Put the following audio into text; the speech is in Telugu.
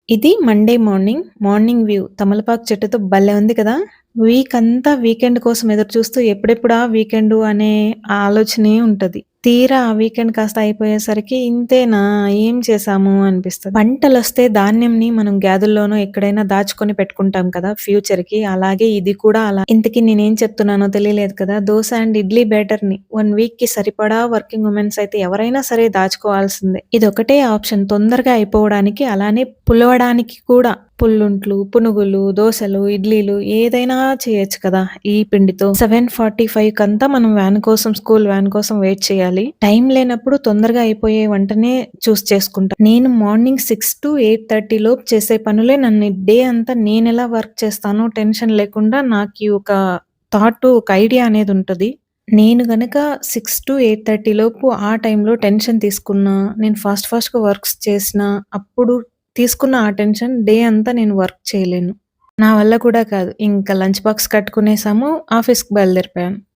ఇది మండే మార్నింగ్, మార్నింగ్ వ్యూ తమలపాకు చెట్టుతో భలే ఉంది కదా! వీక్ అంతా వీకెండ్ కోసం ఎదురు చూస్తూ ఎప్పుడెప్పుడా వీకెండు అనే ఆలోచనే ఉంటది. తీరా ఆ వీకెండ్ కాస్త అయిపోయేసరికి ఇంతేనా ఏం చేశాము అనిపిస్తది. పంటలొస్తే ధాన్యంని మనం గ్యాదుల్లోనో ఎక్కడైనా దాచుకొని పెట్టుకుంటాం కదా! ఫ్యూచర్‌కి. అలాగే ఇది కూడా అలా. ఇంతకీ నేనేం చెప్తున్నానో తెలియలేదు కదా! దోస అండ్ ఇడ్లీ బ్యాటర్‌ని 1 వీక్‌కి సరిపడా వర్కింగ్ వుమెన్స్ అయితే ఎవరైనా సరే దాచుకోవాల్సిందే. ఇదొకటే ఆప్షన్ తొందరగా అయిపోవడానికి అలానే పులవడానికి కూడా. పుల్లుంట్లు, పునుగులు, దోసలు, ఇడ్లీలు ఏదైనా చేయొచ్చు కదా! ఈ పిండితో. 7:45 కంతా మనం వ్యాన్ కోసం స్కూల్ వ్యాన్ కోసం వెయిట్ చేయాలి. టైం లేనప్పుడు తొందరగా అయిపోయే వంటనే చేసుకుంటా. నేను మార్నింగ్ 6-8:30 లోపు చేసే పనులే నన్ను డే అంతా నేనెలా వర్క్ చేస్తానో టెన్షన్ లేకుండా నాకీ ఒక థాటు, ఒక ఐడియా అనేదుంటది. నేను గనక 6-8:30 లోపు ఆ టైంలో టెన్షన్ తీసుకున్నా, నేను ఫాస్ట్‌గా వర్క్స్ చేసినా, అప్పుడు తీసుకున్న ఆ టెన్షన్ డే అంతా నేను వర్క్ చేయలేను. నా వల్ల కూడా కాదు. ఇంకా లంచ్ బాక్స్ కట్టుకునేసాము, ఆఫీస్‌కి బయలుదేరిపోయాను.